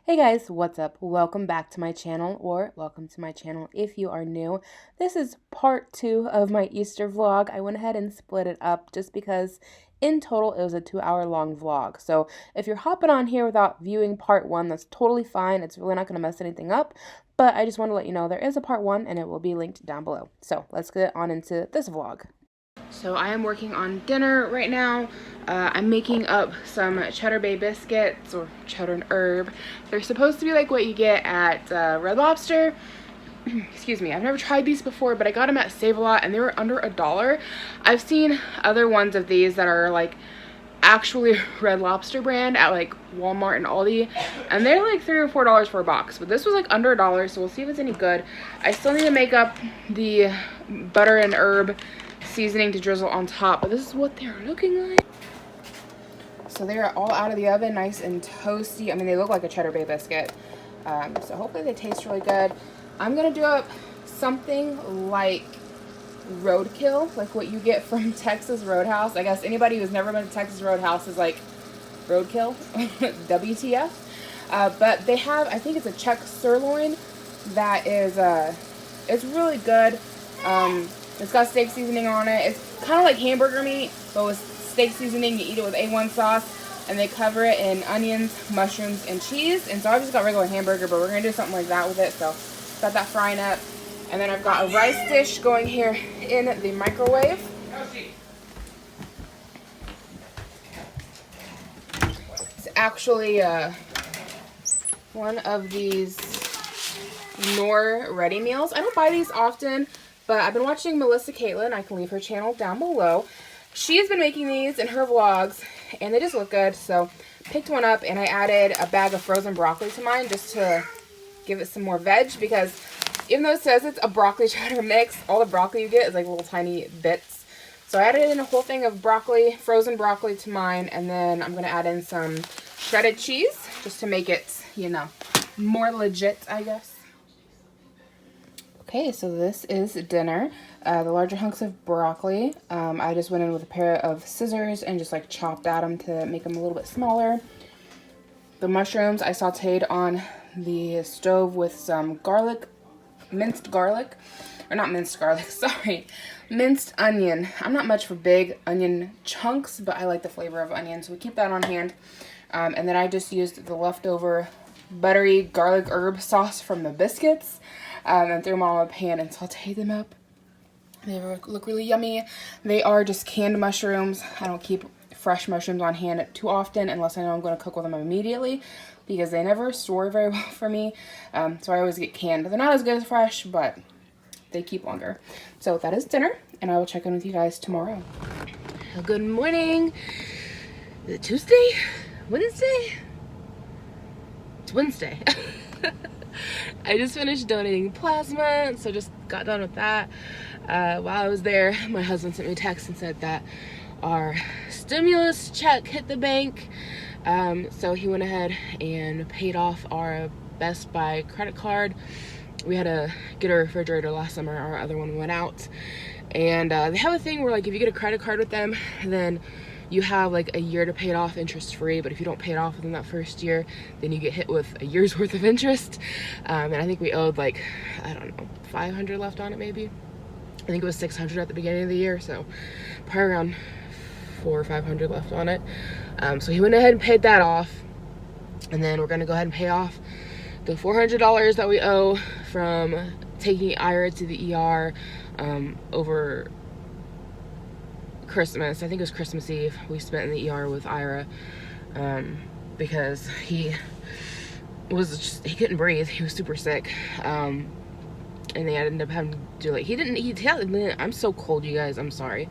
Hey guys, what's up? Welcome back to my channel, or welcome to my channel if you are new. This is part 2 of my Easter vlog. I went ahead and split it up just because in total it was a 2-hour long vlog. So if you're hopping on here without viewing part 1, that's totally fine. It's really not going to mess anything up. But I just want to let you know there is a part 1 and it will be linked down below. So let's get on into this vlog. So I am working on dinner right now. I'm making up some Cheddar Bay biscuits, or cheddar and herb. They're supposed to be like what you get at Red Lobster. Excuse me, I've never tried these before, but I got them at Save-A-Lot and they were under $1. I've seen other ones of these that are like actually Red Lobster brand at like Walmart and Aldi, and they're like $3 or $4 for a box, but this was like under $1, so we'll see if it's any good. I still need to make up the butter and herb seasoning to drizzle on top, but this is what they're looking like. So they're all out of the oven, nice and toasty. I mean, they look like a Cheddar Bay biscuit, so hopefully they taste really good. I'm gonna do up something like roadkill, like what you get from Texas Roadhouse. I guess anybody who's never been to Texas Roadhouse is like roadkill. WTF. But they have, I think it's a chuck sirloin that is it's really good. It's got steak seasoning on it. It's kind of like hamburger meat, but with steak seasoning. You eat it with A1 sauce, and they cover it in onions, mushrooms, and cheese. And so I just got regular hamburger, but we're going to do something like that with it. So got that frying up. And then I've got a rice dish going here in the microwave. It's actually one of these Knorr ready meals. I don't buy these often, but I've been watching Caitlyn. I can leave her channel down below. She has been making these in her vlogs, and they just look good. So picked one up, and I added a bag of frozen broccoli to mine just to give it some more veg, because even though it says it's a broccoli cheddar mix, all the broccoli you get is like little tiny bits. So I added in a whole thing of broccoli, frozen broccoli to mine, and then I'm going to add in some shredded cheese just to make it, you know, more legit, I guess. Okay, so this is dinner. The larger hunks of broccoli, I just went in with a pair of scissors and just like chopped at them to make them a little bit smaller. The mushrooms I sauteed on the stove with some garlic, minced garlic, or not minced garlic, sorry, minced onion. I'm not much for big onion chunks, but I like the flavor of onion, so we keep that on hand. And then I just used the leftover buttery garlic herb sauce from the biscuits, and threw them all in a pan and sauteed them up. They look really yummy. They are just canned mushrooms. I don't keep fresh mushrooms on hand too often unless I know I'm going to cook with them immediately, because they never store very well for me. So I always get canned. They're not as good as fresh, but they keep longer. So that is dinner, and I will check in with you guys tomorrow. Good morning. Is it Tuesday? Wednesday? It's Wednesday. I just finished donating plasma, so just got done with that. While I was there, my husband sent me a text and said that our stimulus check hit the bank. So he went ahead and paid off our Best Buy credit card. We had to get a refrigerator last summer. Our other one went out. And they have a thing where, like, if you get a credit card with them, then you have like a year to pay it off interest free, but if you don't pay it off within that first year, then you get hit with a year's worth of interest. And I think we owed like, I don't know, 500 left on it maybe. I think it was 600 at the beginning of the year, so probably around 400 or 500 left on it. So he went ahead and paid that off, and then we're gonna go ahead and pay off the $400 that we owe from taking Ira to the ER over Christmas. I think it was Christmas Eve. We spent in the ER with Ira because he couldn't breathe. He was super sick, and they ended up having to do like I'm so cold, you guys. I'm sorry.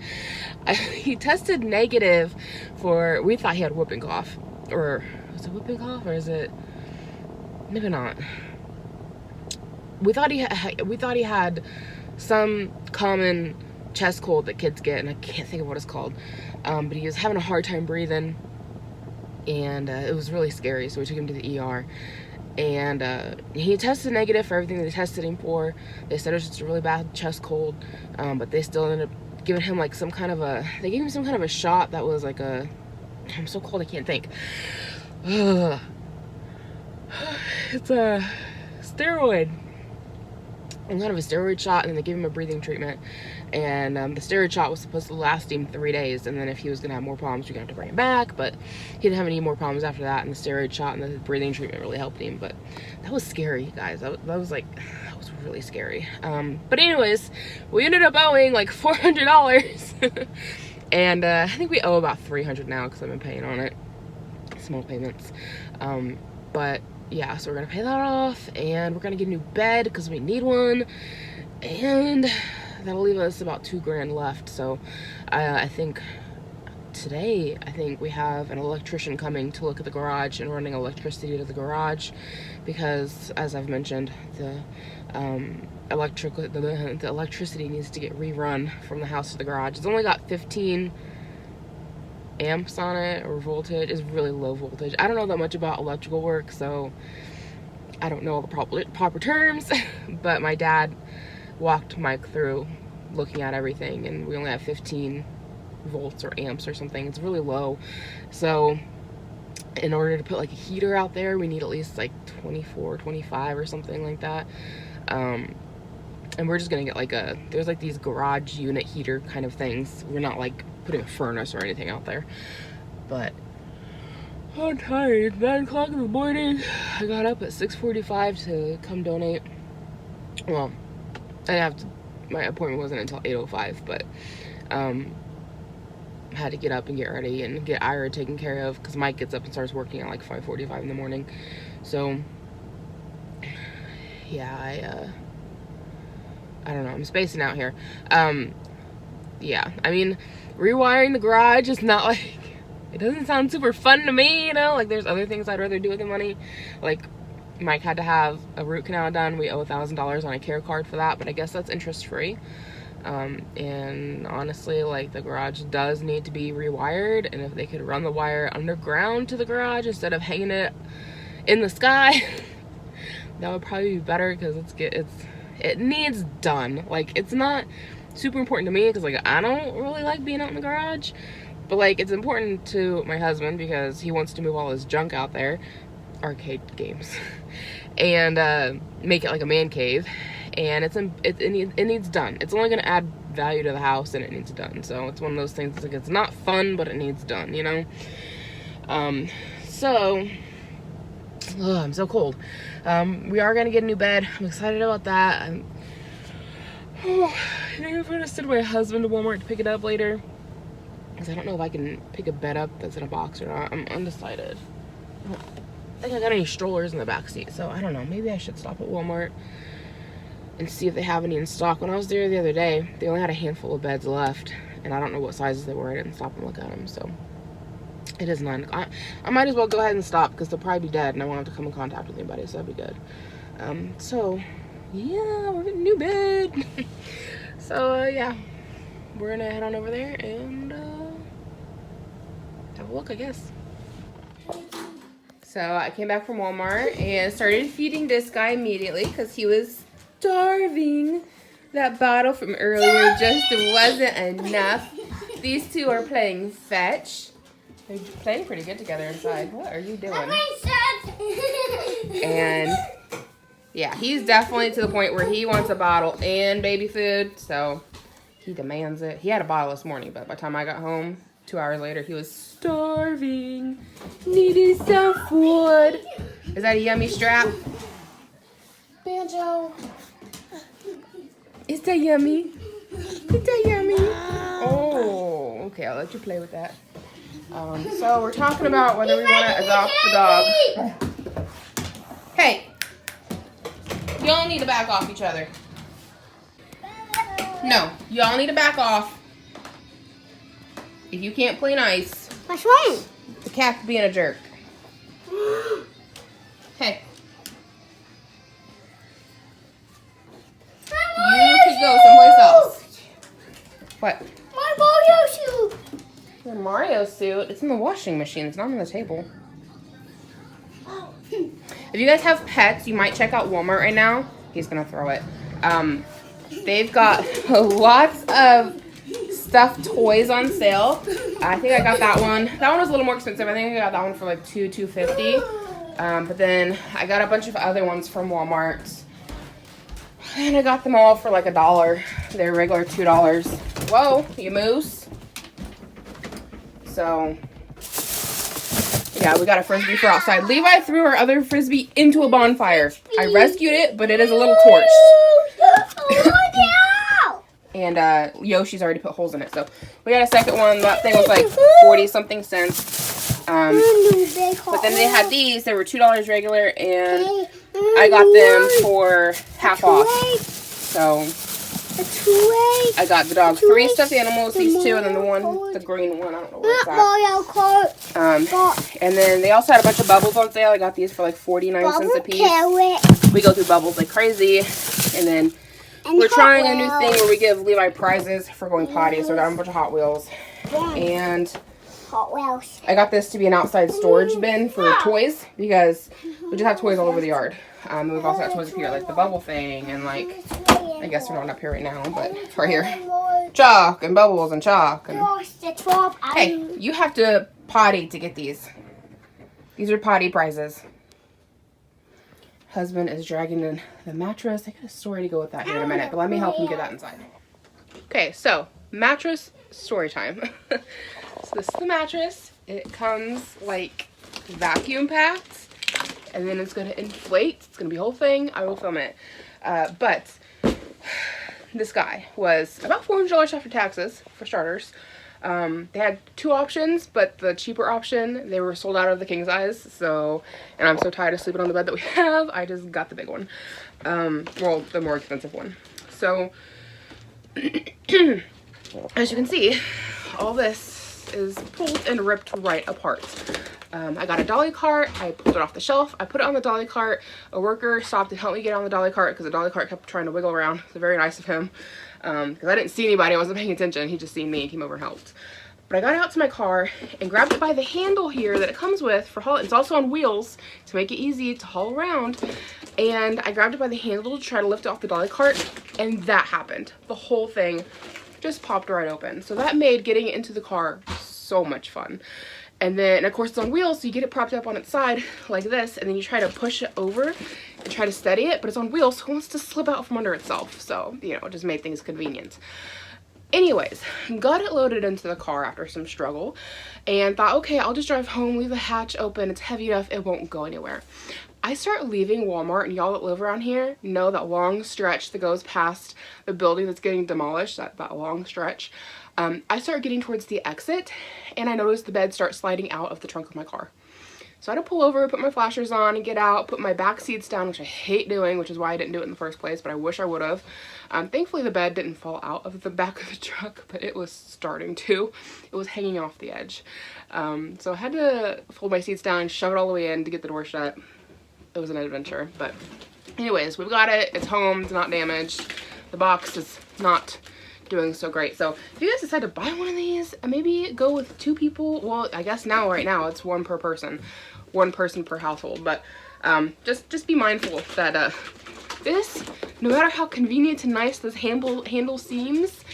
He tested negative for, we thought he had whooping cough, or was it whooping cough, or is it maybe not? We thought he had some common chest cold that kids get, and I can't think of what it's called, but he was having a hard time breathing, and it was really scary, so we took him to the ER, and he tested negative for everything they tested him for. They said it was just a really bad chest cold, but they still ended up giving him like they gave him some kind of a shot that was like I'm so cold I can't think. It's a steroid. Kind of a steroid shot, and then they gave him a breathing treatment. And the steroid shot was supposed to last him 3 days, and then if he was gonna have more problems, we're gonna have to bring him back. But he didn't have any more problems after that, and the steroid shot and the breathing treatment really helped him. But that was scary, guys. That was really scary. But anyways, we ended up owing like $400, and I think we owe about $300 now because I've been paying on it, small payments. But yeah, so we're gonna pay that off, and we're gonna get a new bed because we need one, and that'll leave us about $2,000 left. So I think today, we have an electrician coming to look at the garage and running electricity to the garage, because as I've mentioned, the electricity needs to get rerun from the house to the garage. It's only got 15 amps on it, or voltage. Is really low voltage. I don't know that much about electrical work, so I don't know all the proper terms. But my dad walked Mike through looking at everything, and we only have 15 volts or amps or something. It's really low. So in order to put like a heater out there, we need at least like 24, 25 or something like that. And we're just gonna get like there's like these garage unit heater kind of things. We're not like putting a furnace or anything out there. But I'm tired. It's 9 o'clock in the morning. I got up at 6:45 to come donate. Well, my appointment wasn't until 8:05, but I had to get up and get ready and get Ira taken care of, because Mike gets up and starts working at like 5:45 in the morning. So yeah, I don't know, I'm spacing out here. Yeah, I mean, rewiring the garage is not like, it doesn't sound super fun to me, you know, like there's other things I'd rather do with the money. Like Mike had to have a root canal done. We owe $1,000 on a care card for that, but I guess that's interest free. And honestly, like, the garage does need to be rewired, and if they could run the wire underground to the garage instead of hanging it in the sky, that would probably be better, because it needs done. Like, it's not super important to me, because like I don't really like being out in the garage, but like it's important to my husband because he wants to move all his junk out there, arcade games, and make it like a man cave. And it needs done. It's only going to add value to the house, and it needs done. So it's one of those things, like, it's not fun, but it needs done, you know? So, I'm so cold. We are going to get a new bed. I'm excited about that. I'm going to send my husband to Walmart to pick it up later, because I don't know if I can pick a bed up that's in a box or not. I'm undecided. I don't think I got any strollers in the back seat, so I don't know. Maybe I should stop at Walmart and see if they have any in stock. When I was there the other day, they only had a handful of beds left, and I don't know what sizes they were. I didn't stop and look at them, so it is 9 o'clock. I might as well go ahead and stop, because they'll probably be dead, and I won't have to come in contact with anybody, so that'd be good. So, yeah, we're getting a new bed. So, yeah, we're gonna head on over there and have a look, I guess. So, I came back from Walmart and started feeding this guy immediately, because he was starving. That bottle from earlier just wasn't enough. These two are playing fetch. They're playing pretty good together inside. What are you doing? And yeah, he's definitely to the point where he wants a bottle and baby food, so he demands it. He had a bottle this morning, but by the time I got home 2 hours later, he was starving, needing some food. Is that a yummy strap? Banjo. Is that yummy? Is that yummy? Oh, okay, I'll let you play with that. So we're talking about whether we want to adopt the dog. Hey, y'all need to back off each other. No, y'all need to back off. If you can't play nice. What's wrong? The cat's being a jerk. Hey. You could go someplace else. What? My Mario suit. Your Mario suit? It's in the washing machine. It's not on the table. Oh. If you guys have pets, you might check out Walmart right now. He's gonna throw it. They've got lots of stuffed toys on sale. I think I got that one. That one was a little more expensive. I think I got that one for like $250. But then I got a bunch of other ones from Walmart. And I got them all for like $1. They're regular $2. Whoa, you moose. So, yeah, we got a Frisbee for outside. Levi threw our other Frisbee into a bonfire. I rescued it, but it is a little torched. And Yoshi's already put holes in it. So, we got a second one. That thing was like 40-something cents. But then they had these. They were $2 regular, and I got them for half off. So I got the dog 3 stuffed animals, these 2, and then the green one. I don't know what it's at. And then they also had a bunch of bubbles on sale. I got these for like 49 cents a piece. We go through bubbles like crazy, and then we're trying a new thing where we give Levi prizes for going potty. So we got a bunch of Hot Wheels, and I got this to be an outside storage bin for toys because we just have toys all over the yard. And we've also got toys up here, like the bubble thing, and like, I guess they're not up here right now, but right here. Chalk and bubbles and chalk. And, hey, you have to potty to get these. These are potty prizes. Husband is dragging in the mattress. I got a story to go with that here in a minute, but let me help him get that inside. Okay, so mattress story time. So this is the mattress. It comes like vacuum packed, and then it's going to inflate. It's going to be a whole thing. I will film it. But this guy was about $400 after taxes, for starters. They had 2 options, but the cheaper option, they were sold out of the king size. So, and I'm so tired of sleeping on the bed that we have, I just got the big one. Well, the more expensive one. So, as you can see, all this is pulled and ripped right apart. I got a dolly cart. I pulled it off the shelf. I put it on the dolly cart. A worker stopped and helped me get on the dolly cart because the dolly cart kept trying to wiggle around. It's very nice of him because I didn't see anybody. I wasn't paying attention. He just seen me and came over and helped. But I got out to my car and grabbed it by the handle here that it comes with for haul. It's also on wheels to make it easy to haul around. And I grabbed it by the handle to try to lift it off the dolly cart, and that happened. The whole thing just popped right open. So that made getting it into the car so much fun. And then, of course, it's on wheels, so you get it propped up on its side like this, and then you try to push it over and try to steady it, but it's on wheels, so it wants to slip out from under itself. So, you know, it just made things convenient. Anyways, got it loaded into the car after some struggle, and thought, okay, I'll just drive home, leave the hatch open, it's heavy enough, it won't go anywhere. I start leaving Walmart, and y'all that live around here know that long stretch that goes past the building that's getting demolished, that long stretch. I start getting towards the exit, and I noticed the bed start sliding out of the trunk of my car. So I had to pull over, put my flashers on, and get out, put my back seats down, which I hate doing, which is why I didn't do it in the first place, but I wish I would have. Thankfully, the bed didn't fall out of the back of the truck, but it was starting to. It was hanging off the edge. So I had to fold my seats down, shove it all the way in to get the door shut. It was an adventure, but anyways, we've got it. It's home. It's not damaged. The box is not doing so great. So if you guys decide to buy one of these, maybe go with 2 people. Well, I guess right now it's 1 per person, 1 person per household. But just be mindful that this, no matter how convenient and nice this handle seems,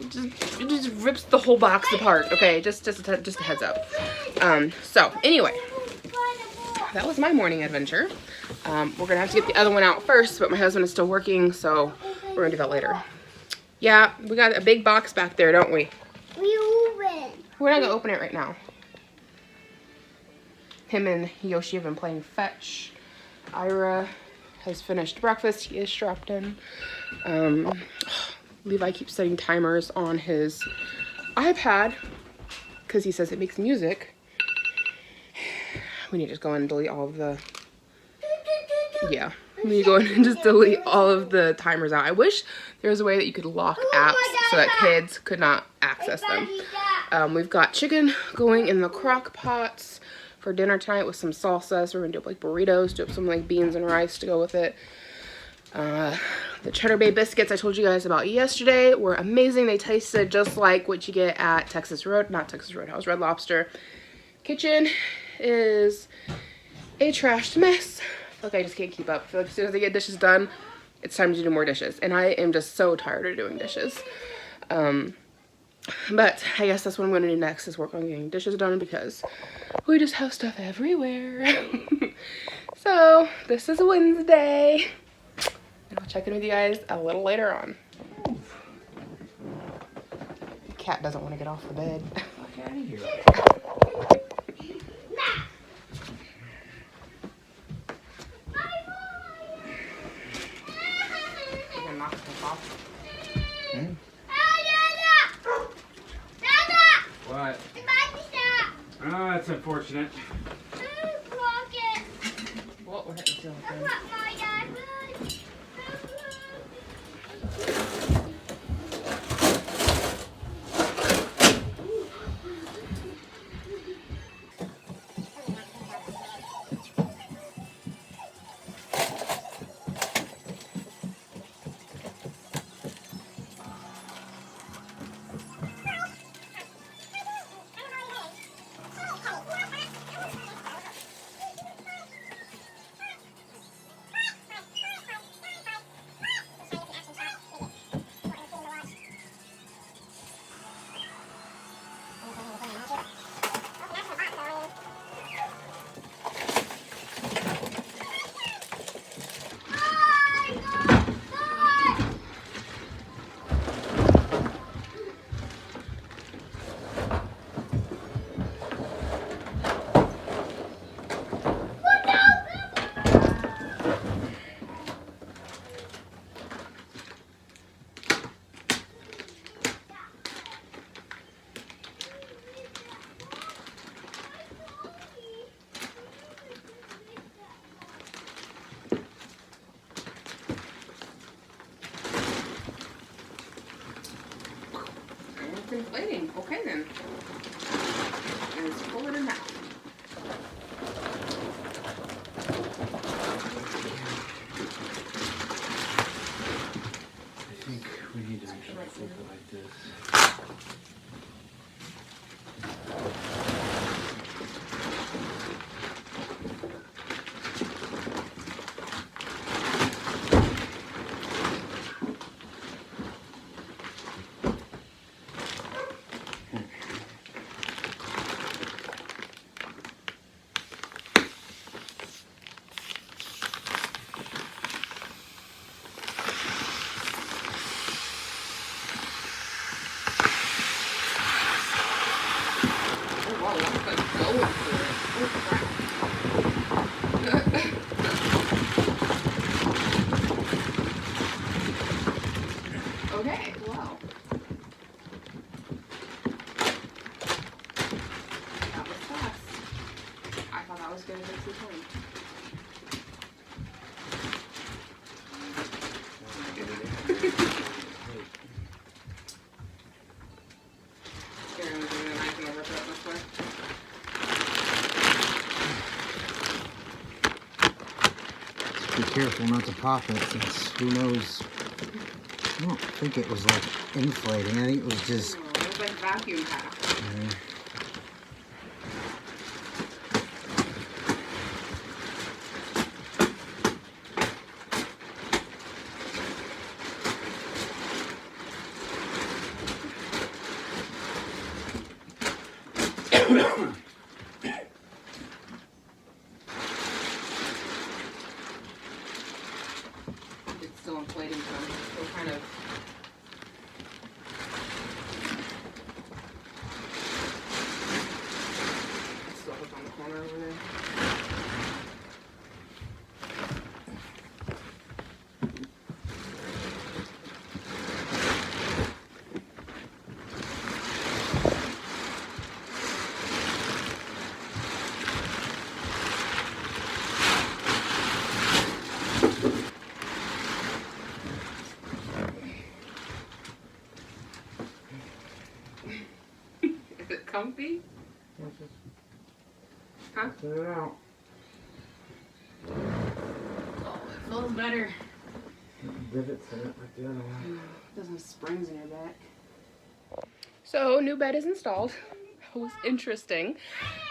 it just rips the whole box apart. Okay, just a heads up. So anyway, that was my morning adventure. We're gonna have to get the other one out first, but my husband is still working, so we're gonna do that later. Yeah, we got a big box back there, don't we? We're not gonna open it right now. Him and Yoshi have been playing fetch. Ira has finished breakfast. He is strapped in. Levi keeps setting timers on his iPad because he says it makes music. We need to just go in and delete all of the... Yeah. We need to go in and just delete all of the timers out. I wish there was a way that you could lock apps so that kids could not access them. We've got chicken going in the crock pots for dinner tonight with some salsa. So we're gonna do up like burritos, do up some like beans and rice to go with it. The Cheddar Bay biscuits I told you guys about yesterday were amazing. They tasted just like what you get at Red Lobster. Kitchen is a trashed mess. I feel like I just can't keep up. I feel like as soon as I get dishes done, it's time to do more dishes. And I am just so tired of doing dishes. But I guess that's what I'm going to do next, is work on getting dishes done, because we just have stuff everywhere. So this is Wednesday, and I'll check in with you guys a little later on. The cat doesn't want to get off the bed. Get out of here. You're gonna knock stuff off. Hmm? What? Oh, that's unfortunate. What? We're hitting the ceiling fan. It's inflating. Okay then. Let's pull it in half. I think we need to actually flip it like this. Oh wow, that's like going for it. Oh crap. Okay, wow. That was fast. I thought that was gonna take some time. Here, I'm gonna do a knife and I'll rip it up this way. Be careful not to pop it, since who knows. I don't think it was like inflating. I think it was just. Oh, it was like vacuum packed. It's still inflating, so I'm still kind of. It's still hooked on the corner over there. Is it comfy? Huh? Set it out. Oh, it feels better. Divots in it like the other one. Doesn't have springs in your back. So, new bed is installed. That was interesting.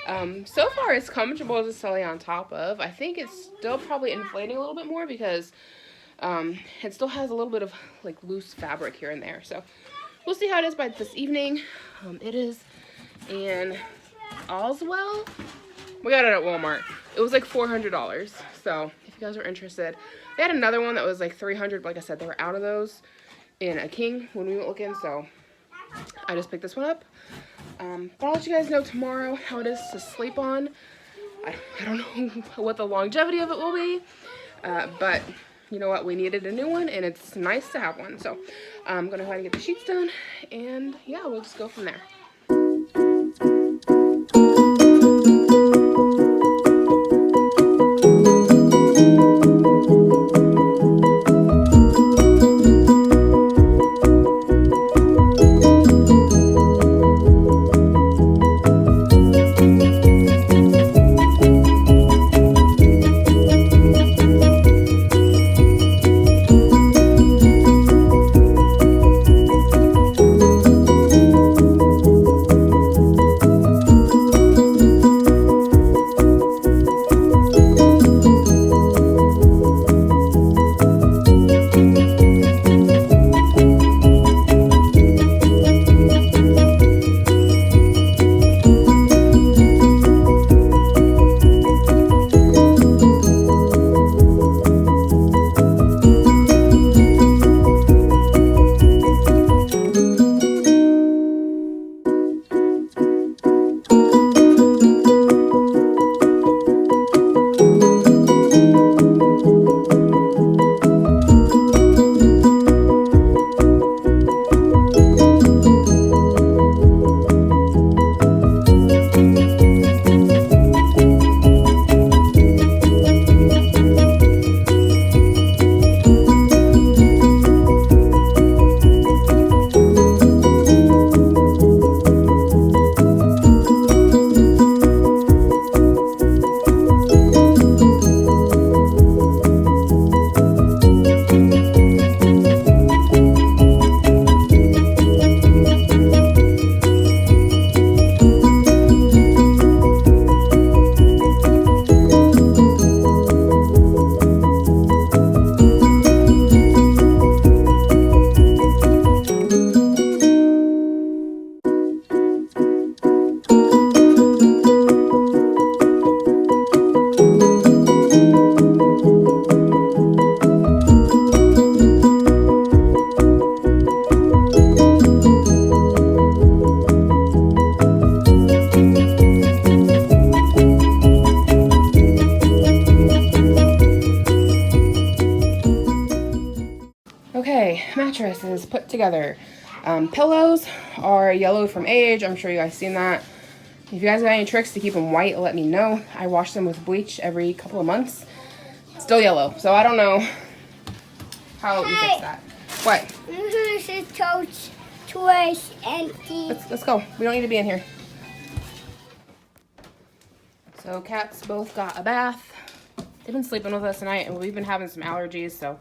So far, it's comfortable to lay on top of. I think it's still probably inflating a little bit more because it still has a little bit of like loose fabric here and there. So, we'll see how it is by this evening. It is in Oswell. We got it at Walmart. It was like $400. So if you guys are interested, they had another one that was like $300. Like I said, they were out of those in a king when we went looking. So I just picked this one up. But I'll let you guys know tomorrow how it is to sleep on. I don't know what the longevity of it will be. But you know what? We needed a new one, and it's nice to have one. So I'm going to go ahead and get the sheets done. And yeah, we'll just go from there. Okay, mattress is put together. Pillows are yellowed from age. I'm sure you guys seen that. If you guys got any tricks to keep them white, let me know. I wash them with bleach every couple of months. Still yellow, so I don't know how we fix that. What? This is toys empty. Let's go. We don't need to be in here. So cats both got a bath. They've been sleeping with us tonight, and we've been having some allergies, so.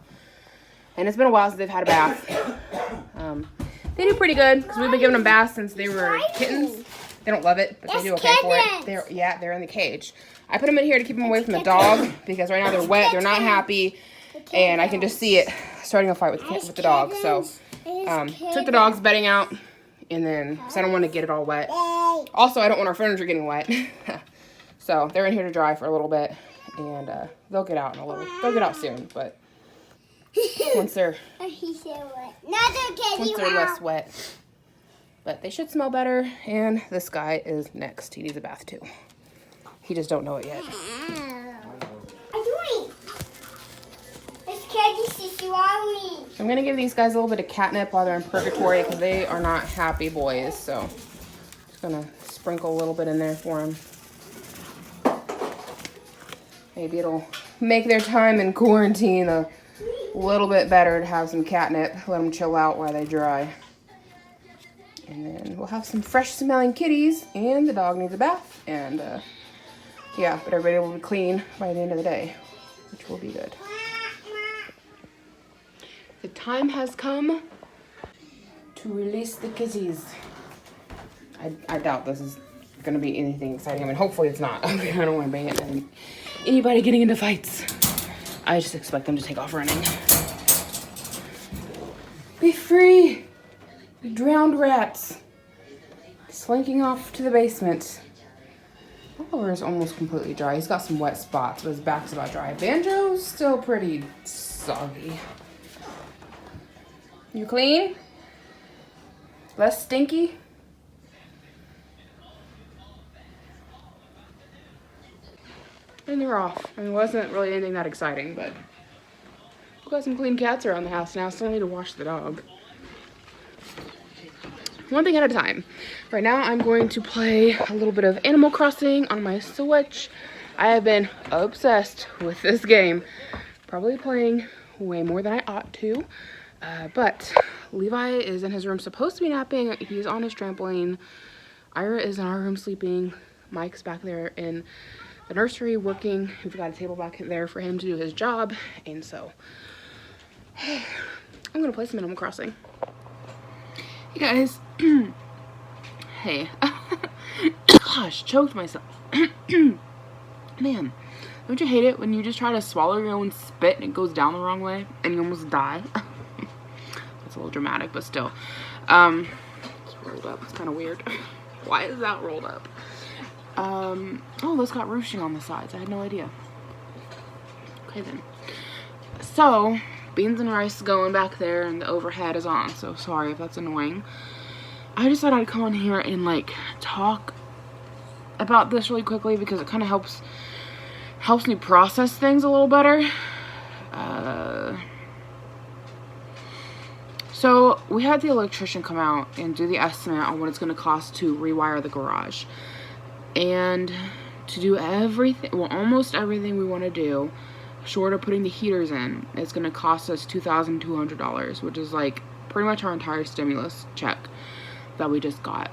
And it's been a while since they've had a bath. They do pretty good because we've been giving them baths since they were kittens. They don't love it, but they do okay for it. They're in the cage. I put them in here to keep them away from the dog because right now they're wet. They're not happy, and I can just see it starting a fight with the dog. So took the dog's bedding out, and then because I don't want to get it all wet. Also, I don't want our furniture getting wet. So they're in here to dry for a little bit, and they'll get out in a little. They'll get out soon, but. Once they're less wet. But they should smell better. And this guy is next. He needs a bath too. He just don't know it yet. I'm going to give these guys a little bit of catnip while they're in purgatory because they are not happy boys. So just going to sprinkle a little bit in there for them. Maybe it'll make their time in quarantine a little bit better to have some catnip. Let them chill out while they dry. And then we'll have some fresh smelling kitties, and the dog needs a bath. And yeah, but everybody will be clean by the end of the day, which will be good. The time has come to release the kitties. I doubt this is going to be anything exciting. I mean, hopefully it's not. I don't want to bring it to anybody getting into fights. I just expect them to take off running. Be free. Drowned rats. Slinking off to the basement. Oliver is almost completely dry. He's got some wet spots, but his back's about dry. Banjo's still pretty soggy. You clean? Less stinky? And they're off. I mean, it wasn't really anything that exciting, but we've got some clean cats around the house now. Still need to wash the dog. One thing at a time. Right now, I'm going to play a little bit of Animal Crossing on my Switch. I have been obsessed with this game. Probably playing way more than I ought to. But Levi is in his room supposed to be napping. He's on his trampoline. Ira is in our room sleeping. Mike's back there in the nursery working. We've got a table back there for him to do his job. And so, I'm going to play some Animal Crossing. Hey guys. Hey. Gosh, choked myself. Man, don't you hate it when you just try to swallow your own spit and it goes down the wrong way and you almost die? That's a little dramatic, but still. It's rolled up. It's kind of weird. Why is that rolled up? Oh, that's got ruching on the sides. I had no idea. Okay then. So, beans and rice going back there and the overhead is on, so sorry if that's annoying. I just thought I'd come on here and like talk about this really quickly because it kind of helps me process things a little better. So we had the electrician come out and do the estimate on what it's going to cost to rewire the garage and to do everything, well, almost everything we want to do, short of putting the heaters in. It's going to cost us $2,200, which is like pretty much our entire stimulus check that we just got.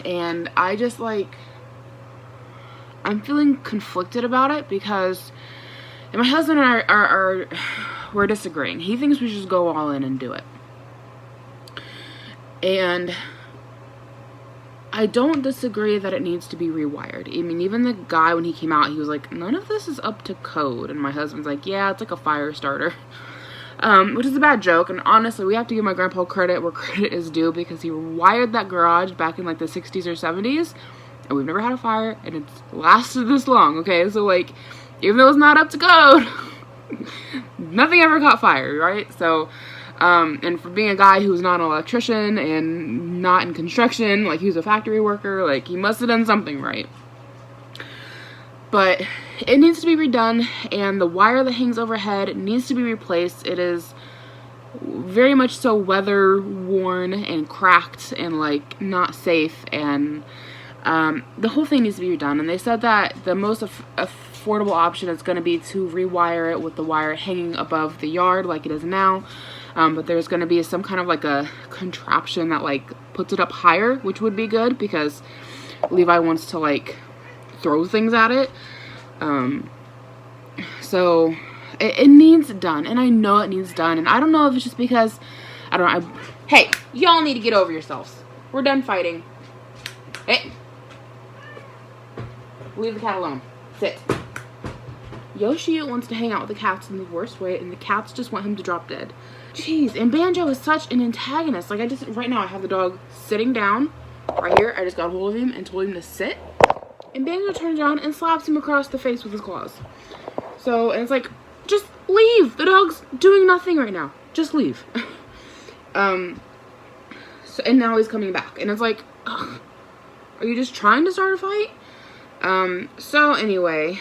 And I just like, I'm feeling conflicted about it because my husband and I we're disagreeing. He thinks we should just go all in and do it. And I don't disagree that it needs to be rewired. I mean, even the guy, when he came out, he was like, none of this is up to code. And my husband's like, yeah, it's like a fire starter. Which is a bad joke. And honestly, we have to give my grandpa credit where credit is due because he wired that garage back in like the 60s or 70s. And we've never had a fire. And it's lasted this long, okay? So like, even though it's not up to code, nothing ever caught fire, right? So, and for being a guy who's not an electrician and not in construction, like he was a factory worker, like he must have done something right. But it needs to be redone, and the wire that hangs overhead needs to be replaced. It is very much so weather worn and cracked and like not safe, and the whole thing needs to be redone. And they said that the most affordable option is going to be to rewire it with the wire hanging above the yard like it is now. But there's going to be some kind of like a contraption that like puts it up higher, which would be good because Levi wants to like throw things at it. So it needs done, and I know it needs done, and I don't know if it's just because I don't know. Hey, y'all need to get over yourselves. We're done fighting. Hey, leave the cat alone. Sit. Yoshi wants to hang out with the cats in the worst way, and the cats just want him to drop dead. Jeez, and Banjo is such an antagonist. Like, right now I have the dog sitting down right here. I just got a hold of him and told him to sit. And Banjo turns around and slaps him across the face with his claws. So, and it's like, just leave. The dog's doing nothing right now. Just leave. So, and now he's coming back. And it's like, ugh, are you just trying to start a fight? So anyway,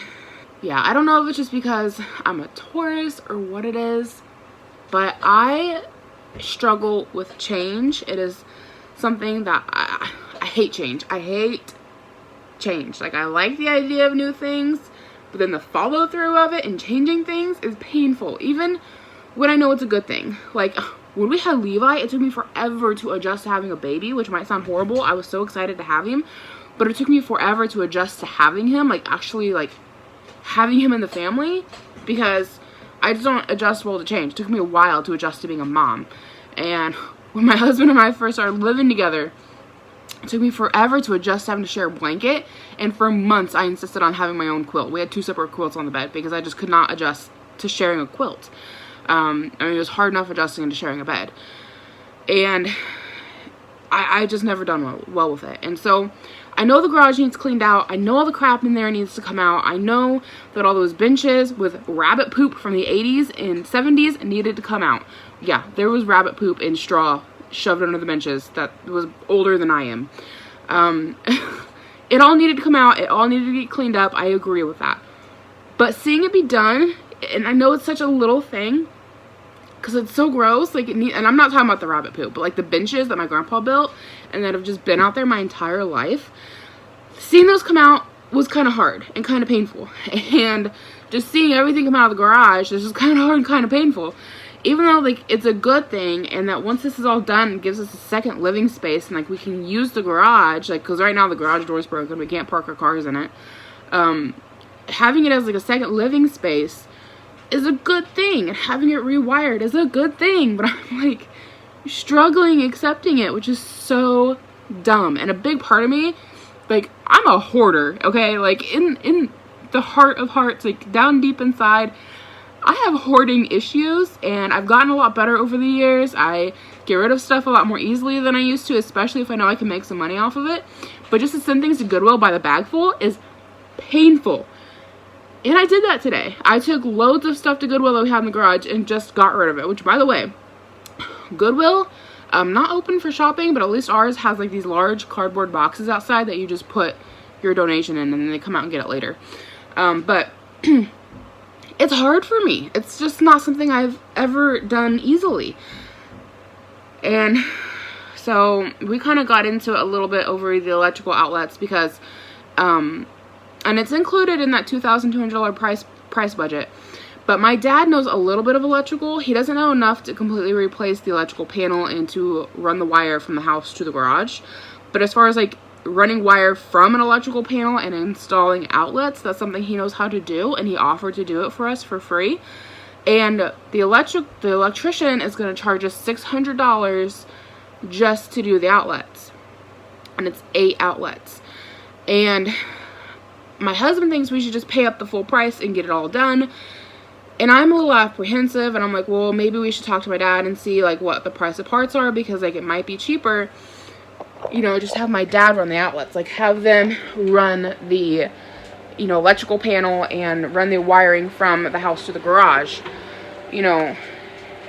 yeah, I don't know if it's just because I'm a Taurus or what it is, but I struggle with change. It is something that I hate change. I hate change. Like, I like the idea of new things, but then the follow through of it and changing things is painful, even when I know it's a good thing. Like, when we had Levi, it took me forever to adjust to having a baby, which might sound horrible. I was so excited to have him, but it took me forever to adjust to having him, like actually like having him in the family, because I just don't adjust well to change. It took me a while to adjust to being a mom. And when my husband and I first started living together, it took me forever to adjust to having to share a blanket. And for months, I insisted on having my own quilt. We had 2 separate quilts on the bed because I just could not adjust to sharing a quilt. I mean, it was hard enough adjusting into sharing a bed. And I just never done well with it. And so I know the garage needs cleaned out. I know all the crap in there needs to come out. I know that all those benches with rabbit poop from the 80s and 70s needed to come out. Yeah, there was rabbit poop and straw shoved under the benches that was older than I am. It all needed to come out. It all needed to get cleaned up. I agree with that. But seeing it be done, and I know it's such a little thing, because it's so gross, like and I'm not talking about the rabbit poop, but like the benches that my grandpa built and that have just been out there my entire life, seeing those come out was kind of hard and kind of painful. And just seeing everything come out of the garage is just kind of hard and kind of painful, even though like it's a good thing, and that once this is all done, it gives us a second living space, and like we can use the garage, like because right now the garage door is broken, we can't park our cars in it. Having it as like a second living space is a good thing, and having it rewired is a good thing, but I'm like struggling accepting it, which is so dumb. And a big part of me, like, I'm a hoarder, okay, like in the heart of hearts, like down deep inside, I have hoarding issues, and I've gotten a lot better over the years. I get rid of stuff a lot more easily than I used to, especially if I know I can make some money off of it. But just to send things to Goodwill by the bagful is painful. And I did that today. I took loads of stuff to Goodwill that we had in the garage and just got rid of it. Which, by the way, Goodwill, not open for shopping, but at least ours has like these large cardboard boxes outside that you just put your donation in, and then they come out and get it later. But it's hard for me. It's just not something I've ever done easily. And so we kind of got into it a little bit over the electrical outlets because and it's included in that $2,200 price budget. But my dad knows a little bit of electrical. He doesn't know enough to completely replace the electrical panel and to run the wire from the house to the garage. But as far as like running wire from an electrical panel and installing outlets, that's something he knows how to do, and he offered to do it for us for free. And the electrician is going to charge us $600 just to do the outlets. And it's 8 outlets. And my husband thinks we should just pay up the full price and get it all done. And I'm a little apprehensive, and I'm like, well, maybe we should talk to my dad and see like what the price of parts are, because like it might be cheaper, you know, just have my dad run the outlets, like have them run the, you know, electrical panel and run the wiring from the house to the garage, you know.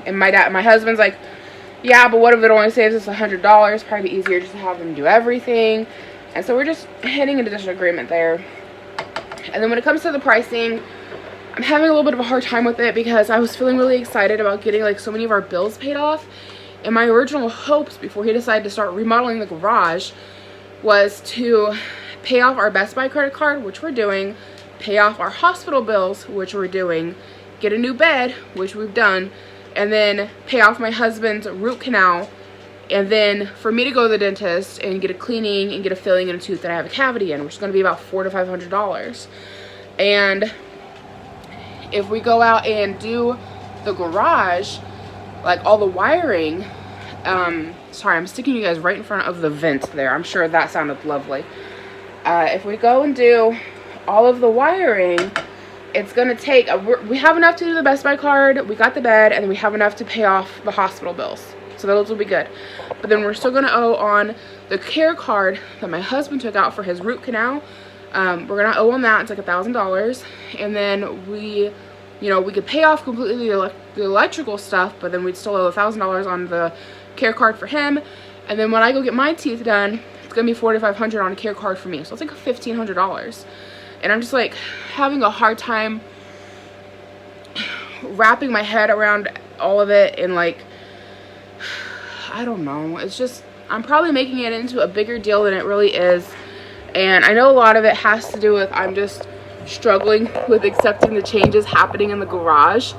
And my husband's like, yeah, but what if it only saves us $100? Probably easier just to have them do everything. And so we're just hitting a disagreement there. And then when it comes to the pricing, I'm having a little bit of a hard time with it because I was feeling really excited about getting like so many of our bills paid off. And my original hopes before he decided to start remodeling the garage was to pay off our Best Buy credit card, which we're doing, pay off our hospital bills, which we're doing, get a new bed, which we've done, and then pay off my husband's root canal, and then for me to go to the dentist and get a cleaning and get a filling in a tooth that I have a cavity in, which is going to be about $400 to $500. And if we go out and do the garage, like all the wiring, sorry, I'm sticking you guys right in front of the vent there. I'm sure that sounded lovely. If we go and do all of the wiring, it's going to take, we have enough to do the Best Buy card, we got the bed, and then we have enough to pay off the hospital bills. So those will be good. But then we're still going to owe on the care card that my husband took out for his root canal. We're going to owe on that. It's like $1,000. And then we, you know, we could pay off completely the electrical stuff, but then we'd still owe $1,000 on the care card for him. And then when I go get my teeth done, it's going to be $400 to $500 on a care card for me. So it's like $1,500. And I'm just like having a hard time wrapping my head around all of it, and like, I don't know, it's just, I'm probably making it into a bigger deal than it really is. And I know a lot of it has to do with I'm just struggling with accepting the changes happening in the garage,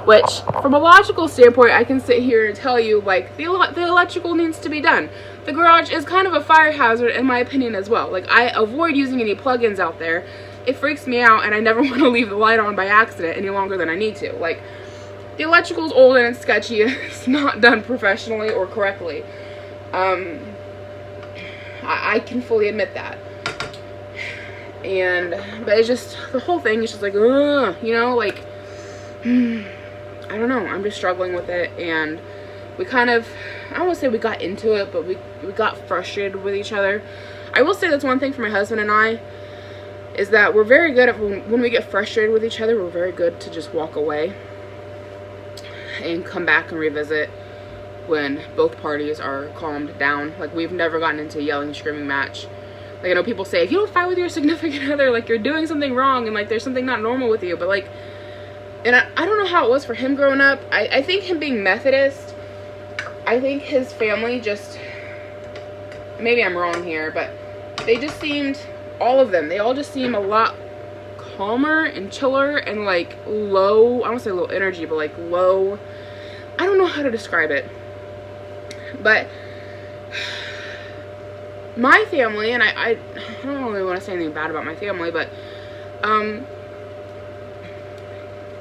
which from a logical standpoint, I can sit here and tell you like the electrical needs to be done. The garage is kind of a fire hazard in my opinion as well. Like, I avoid using any plugins out there. It freaks me out, and I never want to leave the light on by accident any longer than I need to. Like, the electrical's old and it's sketchy. It's not done professionally or correctly. I can fully admit that. But it's just, the whole thing is just like, ugh, you know, like, I don't know. I'm just struggling with it, and we kind of, I don't want to say we got into it, but we got frustrated with each other. I will say that's one thing for my husband and I, is that we're very good at, when we get frustrated with each other, we're very good to just walk away and come back and revisit when both parties are calmed down. Like, we've never gotten into a yelling, screaming match. Like, I know people say, if you don't fight with your significant other, like, you're doing something wrong and, like, there's something not normal with you. But, like, and I don't know how it was for him growing up. I think him being Methodist, I think his family just, maybe I'm wrong here, but they just seemed, all of them, they all just seem a lot calmer and chiller and, like, low, I don't say low energy, but, like, low, I don't know how to describe it. But my family, and I don't really want to say anything bad about my family, but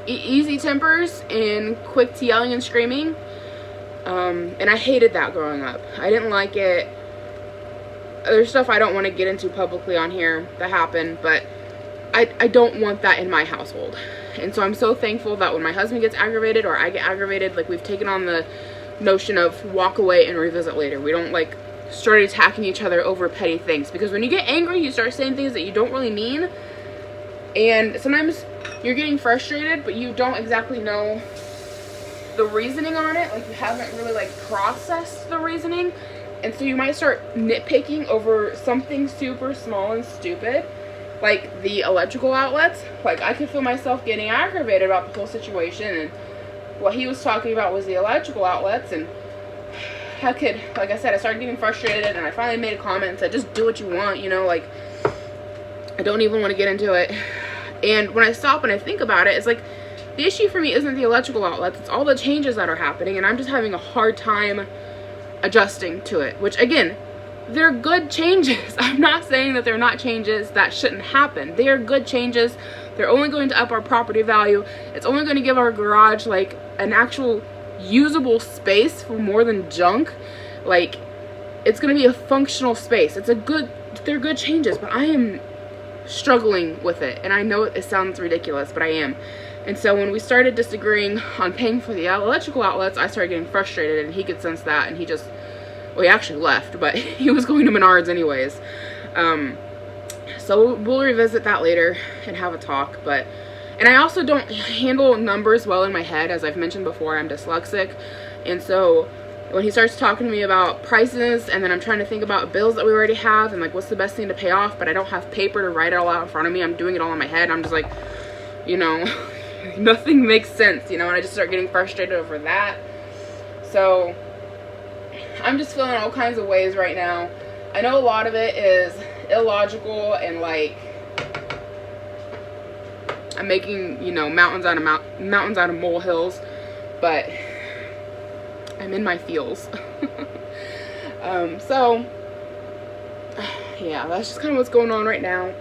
easy tempers and quick to yelling and screaming, and I hated that growing up. I didn't like it. There's stuff I don't want to get into publicly on here that happened, but I don't want that in my household. And so I'm so thankful that when my husband gets aggravated or I get aggravated, like, we've taken on the notion of walk away and revisit later. We don't, like, start attacking each other over petty things, because when you get angry, you start saying things that you don't really mean, and sometimes you're getting frustrated, but you don't exactly know the reasoning on it. Like, you haven't really, like, processed the reasoning, and so you might start nitpicking over something super small and stupid, like the electrical outlets. Like, I could feel myself getting aggravated about the whole situation, and what he was talking about was the electrical outlets, and I could, like I said, I started getting frustrated, and I finally made a comment and said, just do what you want, you know, like, I don't even want to get into it. And when I stop and I think about it, it's like, the issue for me isn't the electrical outlets, it's all the changes that are happening, and I'm just having a hard time adjusting to it, which, again, they're good changes. I'm not saying that they're not changes that shouldn't happen. They are good changes. They're only going to up our property value. It's only going to give our garage, like, an actual usable space for more than junk. Like, it's going to be a functional space. They're good changes, but I am struggling with it, and I know it sounds ridiculous, but I am. And so when we started disagreeing on paying for the electrical outlets, I started getting frustrated, and he could sense that, and he just, well, he actually left, but he was going to Menards anyways. So we'll revisit that later and have a talk. But, and I also don't handle numbers well in my head. As I've mentioned before, I'm dyslexic, and so when he starts talking to me about prices, and then I'm trying to think about bills that we already have, and, like, what's the best thing to pay off, but I don't have paper to write it all out in front of me. I'm doing it all in my head. I'm just like, you know, nothing makes sense, you know, and I just start getting frustrated over that. So I'm just feeling all kinds of ways right now. I know a lot of it is illogical, and, like, I'm making, you know, mountains out of molehills, but I'm in my feels. So yeah, that's just kind of what's going on right now.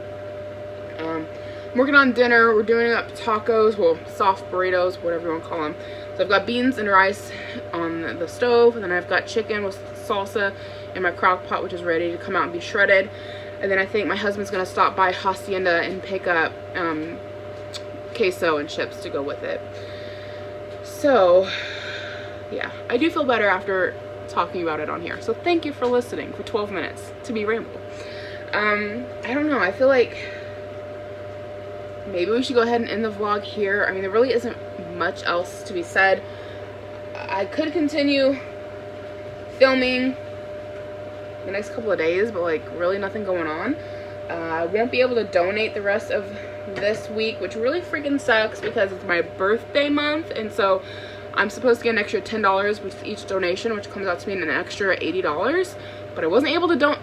I'm working on dinner. We're doing up tacos, well, soft burritos, whatever you want to call them. So I've got beans and rice on the stove, and then I've got chicken with salsa in my crock pot, which is ready to come out and be shredded. And then I think my husband's gonna stop by Hacienda and pick up queso and chips to go with it. So yeah, I do feel better after talking about it on here. So thank you for listening for 12 minutes to me ramble. I don't know, I feel like maybe we should go ahead and end the vlog here. I mean, there really isn't much else to be said. I could continue filming the next couple of days, but, like, really nothing going on. I won't be able to donate the rest of this week, which really freaking sucks because it's my birthday month, and so I'm supposed to get an extra $10 with each donation, which comes out to me an extra $80, but I wasn't able to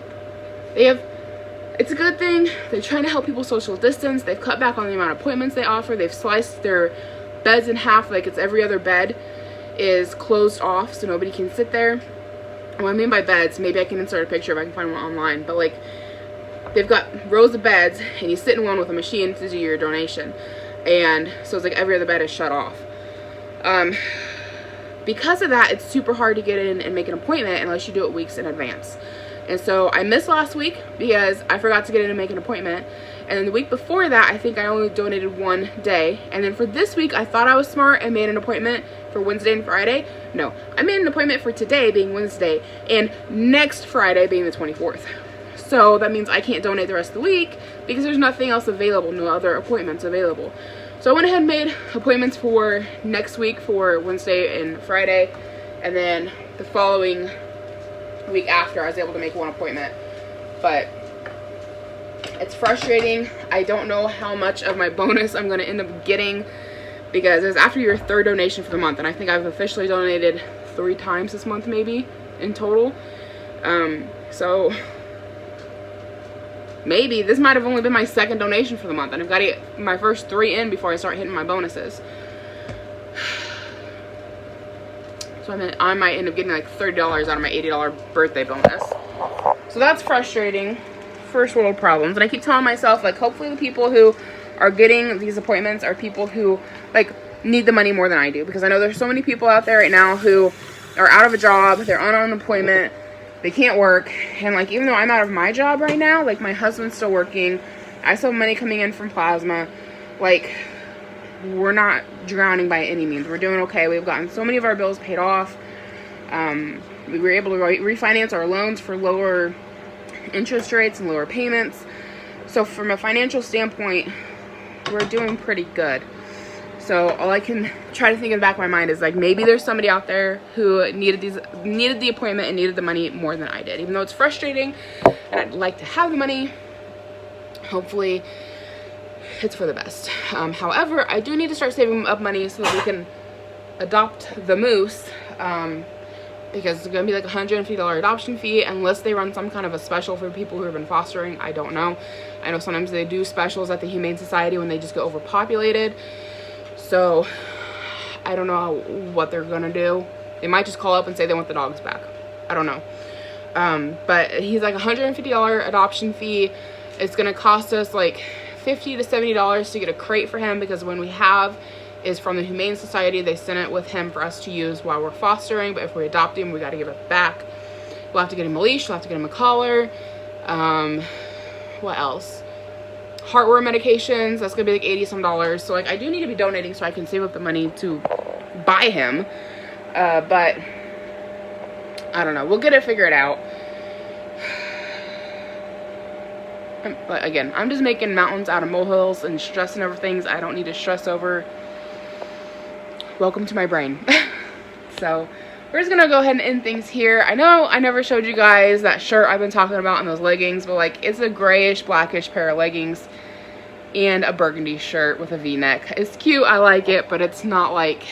it's a good thing. They're trying to help people social distance. They've cut back on the amount of appointments they offer. They've sliced their beds in half, like it's every other bed is closed off so nobody can sit there. And what I mean by beds, maybe I can insert a picture if I can find one online, but, like, they've got rows of beds and you sit in one with a machine to do your donation, and so it's like every other bed is shut off. Because of that, it's super hard to get in and make an appointment unless you do it weeks in advance. And so I missed last week because I forgot to get in and make an appointment, And then the week before that, I think I only donated 1 day. And then for this week, I thought I was smart and made an appointment for Wednesday and Friday. No, I made an appointment for today being Wednesday and next Friday being the 24th. So that means I can't donate the rest of the week because there's nothing else available, no other appointments available. So I went ahead and made appointments for next week for Wednesday and Friday. And then the following week after, I was able to make 1 appointment. But it's frustrating. I don't know how much of my bonus I'm going to end up getting because it's after your 3rd donation for the month. And I think I've officially donated 3 times this month maybe in total. So maybe this might have only been my 2nd donation for the month. And I've got to get my first 3 in before I start hitting my bonuses. So I might end up getting like $30 out of my $80 birthday bonus. So that's frustrating. First world problems. And I keep telling myself, like, hopefully the people who are getting these appointments are people who, like, need the money more than I do. Because I know there's so many people out there right now who are out of a job. They're on unemployment. They can't work. And, like, even though I'm out of my job right now, like, my husband's still working. I still have money coming in from plasma. Like, we're not drowning by any means. We're doing okay. We've gotten so many of our bills paid off. We were able to refinance our loans for lower interest rates and lower payments. So from a financial standpoint, we're doing pretty good. So all I can try to think in the back of my mind is, like, maybe there's somebody out there who needed the appointment and needed the money more than I did. Even though it's frustrating and I'd like to have the money, hopefully it's for the best. However, I do need to start saving up money so that we can adopt the moose, because it's going to be like a $150 adoption fee unless they run some kind of a special for people who have been fostering. I don't know. I know sometimes they do specials at the Humane Society when they just get overpopulated. So I don't know what they're going to do. They might just call up and say they want the dogs back. I don't know. But he's like $150 adoption fee. It's going to cost us like $50 to $70 to get a crate for him, because when we have is from the Humane Society. They sent it with him for us to use while we're fostering, but if we adopt him, we got to give it back. We'll have to get him a leash, we'll have to get him a collar. What else? Heartworm medications, that's gonna be like $80 some. So like, I do need to be donating so I can save up the money to buy him. But I don't know, we'll get it figured out. But again, I'm just making mountains out of molehills and stressing over things I don't need to stress over. Welcome to my brain. So we're just gonna go ahead and end things here. I know I never showed you guys that shirt I've been talking about and those leggings, but like, it's a grayish blackish pair of leggings and a burgundy shirt with a v-neck. It's cute, I like it, but it's not like,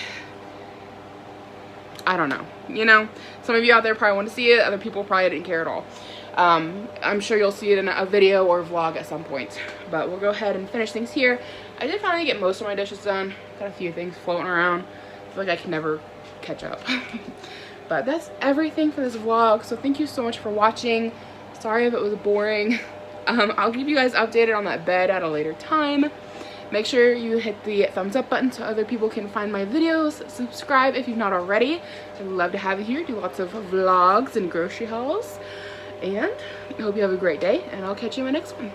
I don't know, you know? Some of you out there probably want to see it, other people probably didn't care at all. I'm sure you'll see it in a video or vlog at some point, but we'll go ahead and finish things here. I did finally get most of my dishes done. Got a few things floating around. I feel like I can never catch up. But that's everything for this vlog, so thank you so much for watching. Sorry if it was boring. I'll keep you guys updated on that bed at a later time. Make sure you hit the thumbs up button so other people can find my videos. Subscribe if you've not already. I'd love to have you here, do lots of vlogs and grocery hauls. And I hope you have a great day, and I'll catch you in my next one.